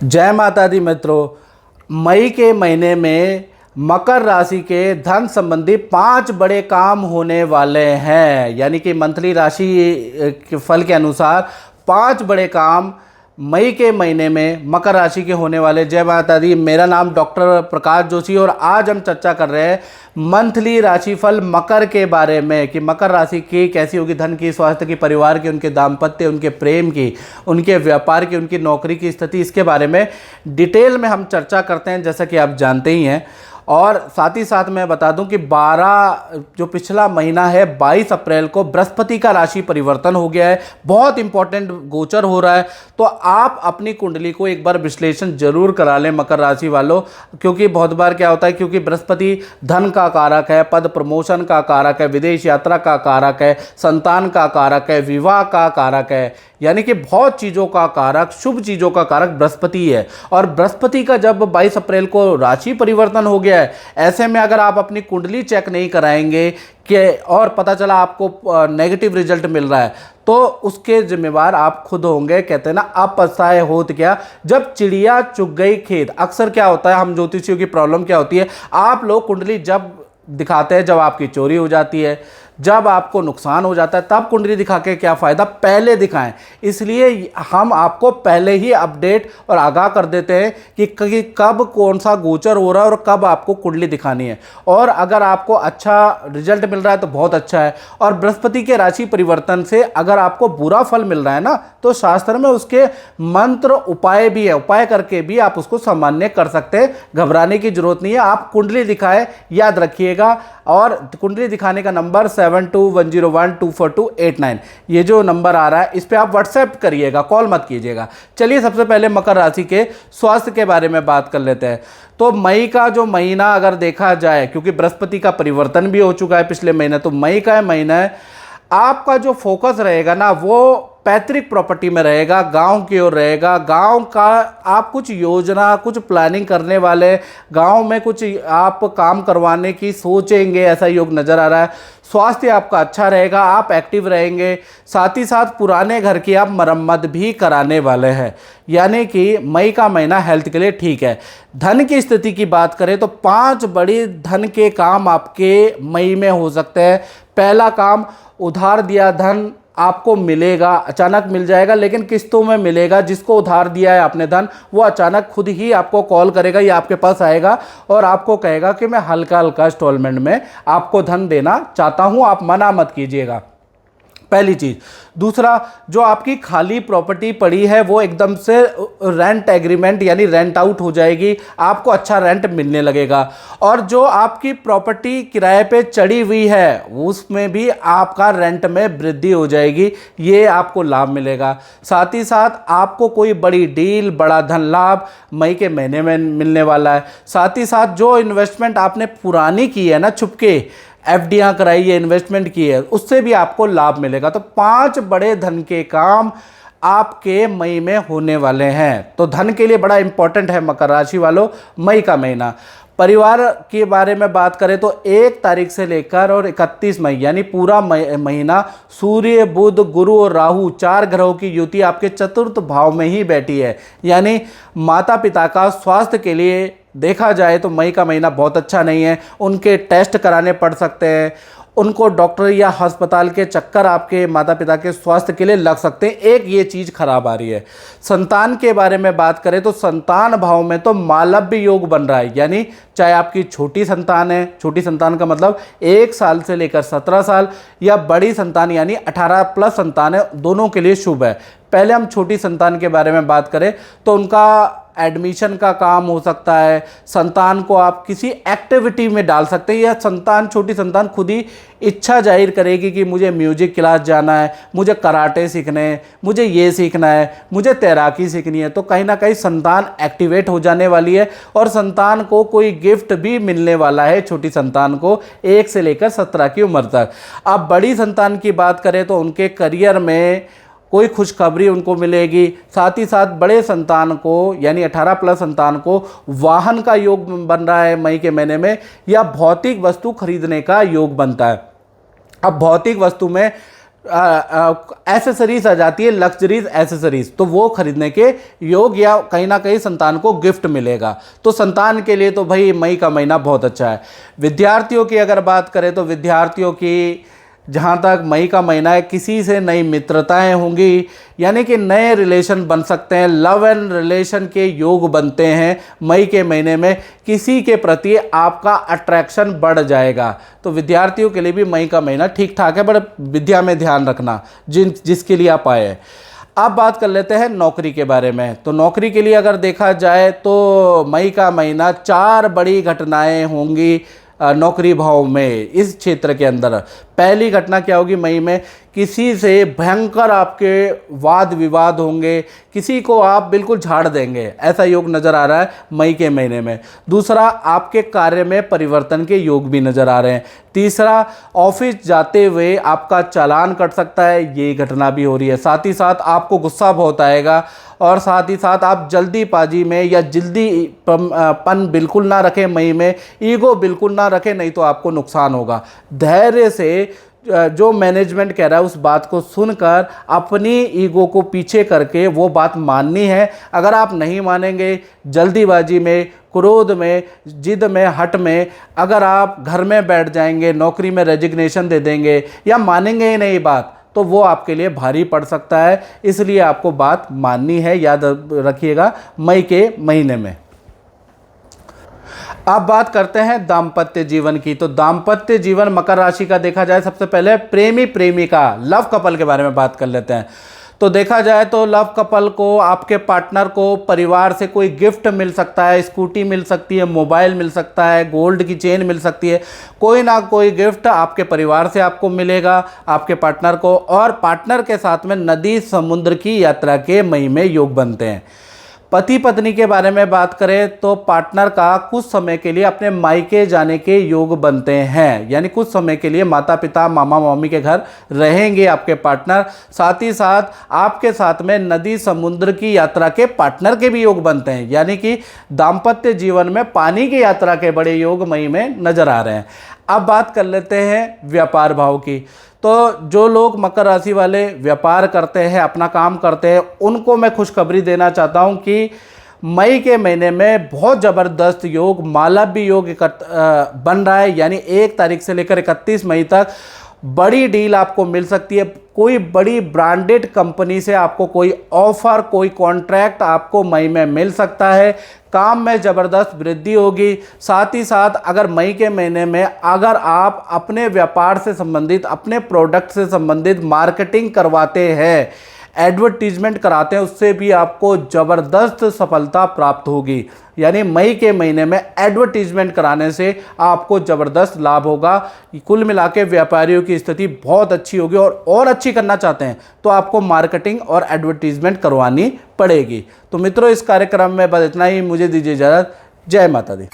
जय माता दी मित्रों। मई के महीने में मकर राशि के धन संबंधी 5 बड़े काम होने वाले हैं। यानी कि मंथली राशि के फल के अनुसार 5 बड़े काम मई के महीने में मकर राशि के होने वाले। जय माता दी। मेरा नाम डॉक्टर प्रकाश जोशी और आज हम चर्चा कर रहे हैं मंथली राशिफल मकर के बारे में कि मकर राशि की कैसी होगी, धन की, स्वास्थ्य की, परिवार की, उनके दाम्पत्य, उनके प्रेम की, उनके व्यापार की, उनकी नौकरी की स्थिति। इसके बारे में डिटेल में हम चर्चा करते हैं, जैसा कि आप जानते ही हैं। और साथ ही साथ मैं बता दूं कि 12 जो पिछला महीना है 22 अप्रैल को बृहस्पति का राशि परिवर्तन हो गया है। बहुत इंपॉर्टेंट गोचर हो रहा है, तो आप अपनी कुंडली को एक बार विश्लेषण जरूर करा लें मकर राशि वालों। क्योंकि बहुत बार क्या होता है, क्योंकि बृहस्पति धन का कारक है, पद प्रमोशन का कारक है, विदेश यात्रा का कारक है, संतान का कारक है, विवाह का कारक है, यानी कि बहुत चीज़ों का कारक, शुभ चीज़ों का कारक बृहस्पति है। और बृहस्पति का जब 22 अप्रैल को राशि परिवर्तन हो गया है, ऐसे में अगर आप अपनी कुंडली चेक नहीं कराएंगे कि और पता चला आपको नेगेटिव रिजल्ट मिल रहा है, तो उसके जिम्मेवार आप खुद होंगे। कहते हैं ना, आप पछताए होत क्या जब चिड़िया चुग गई खेत। अक्सर क्या होता है, हम ज्योतिषियों की प्रॉब्लम क्या होती है, आप लोग कुंडली जब दिखाते हैं जब आपकी चोरी हो जाती है, जब आपको नुकसान हो जाता है, तब कुंडली दिखा के क्या फ़ायदा, पहले दिखाएं। इसलिए हम आपको पहले ही अपडेट और आगाह कर देते हैं कि कब कौन सा गोचर हो रहा है और कब आपको कुंडली दिखानी है। और अगर आपको अच्छा रिजल्ट मिल रहा है तो बहुत अच्छा है। और बृहस्पति के राशि परिवर्तन से अगर आपको बुरा फल मिल रहा है ना, तो शास्त्र में उसके मंत्र उपाय भी है, उपाय करके भी आप उसको सामान्य कर सकते हैं। घबराने की जरूरत नहीं है, आप कुंडली दिखाएं, याद रखिएगा। और कुंडली दिखाने का नंबर 7210124289, ये जो नंबर आ रहा है इस पे आप व्हाट्सएप करिएगा, कॉल मत कीजिएगा। चलिए सबसे पहले मकर राशि के स्वास्थ्य के बारे में बात कर लेते हैं। तो मई का जो महीना अगर देखा जाए, क्योंकि बृहस्पति का परिवर्तन भी हो चुका है पिछले महीने, तो मई का महीना है, आपका जो फोकस रहेगा ना वो पैतृक प्रॉपर्टी में रहेगा, गांव की ओर रहेगा। गांव का आप कुछ योजना, कुछ प्लानिंग करने वाले, गांव में कुछ आप काम करवाने की सोचेंगे, ऐसा योग नज़र आ रहा है। स्वास्थ्य आपका अच्छा रहेगा, आप एक्टिव रहेंगे। साथ ही साथ पुराने घर की आप मरम्मत भी कराने वाले हैं, यानी कि मई का महीना हेल्थ के लिए ठीक है। धन की स्थिति की बात करें तो 5 बड़ी धन के काम आपके मई में हो सकते हैं। पहला काम, उधार दिया धन आपको मिलेगा, अचानक मिल जाएगा, लेकिन किस्तों में मिलेगा। जिसको उधार दिया है आपने धन, वो अचानक खुद ही आपको कॉल करेगा या आपके पास आएगा और आपको कहेगा कि मैं हल्का हल्का इंस्टॉलमेंट में आपको धन देना चाहता हूं, आप मना मत कीजिएगा। पहली चीज। दूसरा, जो आपकी खाली प्रॉपर्टी पड़ी है वो एकदम से रेंट एग्रीमेंट यानी रेंट आउट हो जाएगी, आपको अच्छा रेंट मिलने लगेगा। और जो आपकी प्रॉपर्टी किराए पे चढ़ी हुई है उसमें भी आपका रेंट में वृद्धि हो जाएगी, ये आपको लाभ मिलेगा। साथ ही साथ आपको कोई बड़ी डील, बड़ा धन लाभ मई के महीने में मिलने वाला है। साथ ही साथ जो इन्वेस्टमेंट आपने पुरानी की है ना, छुपके एफडीआं कराई है, इन्वेस्टमेंट की है, उससे भी आपको लाभ मिलेगा। तो 5 बड़े धन के काम आपके मई में होने वाले हैं। तो धन के लिए बड़ा इंपॉर्टेंट है मकर राशि वालों मई का महीना। परिवार के बारे में बात करें तो 1 तारीख से लेकर और 31 मई यानी पूरा महीना सूर्य, बुध, गुरु और राहु 4 ग्रहों की युति आपके चतुर्थ भाव में ही बैठी है। यानी माता पिता का स्वास्थ्य के लिए देखा जाए तो मई का महीना बहुत अच्छा नहीं है। उनके टेस्ट कराने पड़ सकते हैं, उनको डॉक्टर या अस्पताल के चक्कर आपके माता पिता के स्वास्थ्य के लिए लग सकते हैं। एक ये चीज़ खराब आ रही है। संतान के बारे में बात करें तो संतान भाव में तो मालव्य योग बन रहा है, यानी चाहे आपकी छोटी संतान है, छोटी संतान का मतलब 1 साल से लेकर 17 साल, या बड़ी संतान यानी 18 प्लस संतान है, दोनों के लिए शुभ है। पहले हम छोटी संतान के बारे में बात करें तो उनका एडमिशन का काम हो सकता है, संतान को आप किसी एक्टिविटी में डाल सकते हैं, या संतान, छोटी संतान खुद ही इच्छा जाहिर करेगी कि मुझे म्यूजिक क्लास जाना है, मुझे कराटे सीखने हैं, मुझे ये सीखना है, मुझे तैराकी सीखनी है। तो कहीं ना कहीं संतान एक्टिवेट हो जाने वाली है और संतान को कोई गिफ्ट भी मिलने वाला है, छोटी संतान को 1 से लेकर 17 की उम्र तक। अब बड़ी संतान की बात करें तो उनके करियर में कोई खुशखबरी उनको मिलेगी। साथ ही साथ बड़े संतान को यानी 18 प्लस संतान को वाहन का योग बन रहा है मई के महीने में, या भौतिक वस्तु खरीदने का योग बनता है। अब भौतिक वस्तु में एसेसरीज आ जाती है, लग्जरीज एसेसरीज, तो वो खरीदने के योग या कहीं ना कहीं संतान को गिफ्ट मिलेगा। तो संतान के लिए तो भाई मई का महीना बहुत अच्छा है। विद्यार्थियों की अगर बात करें तो विद्यार्थियों की जहाँ तक मई का महीना है, किसी से नई मित्रताएं होंगी, यानी कि नए रिलेशन बन सकते हैं, लव एंड रिलेशन के योग बनते हैं। मई के महीने में किसी के प्रति आपका अट्रैक्शन बढ़ जाएगा। तो विद्यार्थियों के लिए भी मई का महीना ठीक ठाक है, पर विद्या में ध्यान रखना जिसके लिए आप आए हैं। अब बात कर लेते हैं नौकरी के बारे में। तो नौकरी के लिए अगर देखा जाए तो मई का महीना 4 बड़ी घटनाएं होंगी नौकरी भाव में इस क्षेत्र के अंदर। पहली घटना क्या होगी मई में, किसी से भयंकर आपके वाद विवाद होंगे, किसी को आप बिल्कुल झाड़ देंगे, ऐसा योग नज़र आ रहा है मई के महीने में। दूसरा, आपके कार्य में परिवर्तन के योग भी नज़र आ रहे हैं। तीसरा, ऑफिस जाते हुए आपका चालान कट सकता है, ये घटना भी हो रही है। साथ ही साथ आपको गुस्सा बहुत आएगा, और साथ ही साथ आप जल्दीबाजी में या पन बिल्कुल ना रखें मई में, ईगो बिल्कुल ना रखें, नहीं तो आपको नुकसान होगा। धैर्य से जो मैनेजमेंट कह रहा है उस बात को सुनकर अपनी ईगो को पीछे करके वो बात माननी है। अगर आप नहीं मानेंगे, जल्दीबाजी में, क्रोध में, जिद में, हट में अगर आप घर में बैठ जाएंगे, नौकरी में रेजिग्नेशन दे देंगे या मानेंगे ही नहीं बात, तो वो आपके लिए भारी पड़ सकता है। इसलिए आपको बात माननी है, याद रखिएगा मई के महीने में। अब बात करते हैं दाम्पत्य जीवन की। तो दाम्पत्य जीवन मकर राशि का देखा जाए, सबसे पहले प्रेमी प्रेमिका लव कपल के बारे में बात कर लेते हैं। तो देखा जाए तो लव कपल को, आपके पार्टनर को परिवार से कोई गिफ्ट मिल सकता है, स्कूटी मिल सकती है, मोबाइल मिल सकता है, गोल्ड की चेन मिल सकती है, कोई ना कोई गिफ्ट आपके परिवार से आपको मिलेगा, आपके पार्टनर को। और पार्टनर के साथ में नदी समुद्र की यात्रा के मई में योग बनते हैं। पति पत्नी के बारे में बात करें तो पार्टनर का कुछ समय के लिए अपने मायके जाने के योग बनते हैं, यानी कुछ समय के लिए माता पिता मामा मामी के घर रहेंगे आपके पार्टनर। साथ ही साथ आपके साथ में नदी समुद्र की यात्रा के पार्टनर के भी योग बनते हैं, यानी कि दाम्पत्य जीवन में पानी की यात्रा के बड़े योग मई में नजर आ रहे हैं। अब बात कर लेते हैं व्यापार भाव की। तो जो लोग मकर राशि वाले व्यापार करते हैं, अपना काम करते हैं, उनको मैं खुशखबरी देना चाहता हूं कि मई के महीने में बहुत ज़बरदस्त योग, मालव्य योग बन रहा है, यानी 1 तारीख से लेकर 31 मई तक बड़ी डील आपको मिल सकती है। कोई बड़ी ब्रांडेड कंपनी से आपको कोई ऑफर, कोई कॉन्ट्रैक्ट आपको मई में मिल सकता है। काम में ज़बरदस्त वृद्धि होगी। साथ ही साथ अगर मई के महीने में अगर आप अपने व्यापार से संबंधित, अपने प्रोडक्ट से संबंधित मार्केटिंग करवाते हैं, एडवर्टीजमेंट कराते हैं, उससे भी आपको ज़बरदस्त सफलता प्राप्त होगी। यानी मई के महीने में एडवर्टीजमेंट कराने से आपको ज़बरदस्त लाभ होगा। कुल मिला के व्यापारियों की स्थिति बहुत अच्छी होगी, और अच्छी करना चाहते हैं तो आपको मार्केटिंग और एडवर्टीजमेंट करवानी पड़ेगी। तो मित्रों, इस कार्यक्रम में बस इतना ही। मुझे दीजिए इजाज़त। जय माता दी।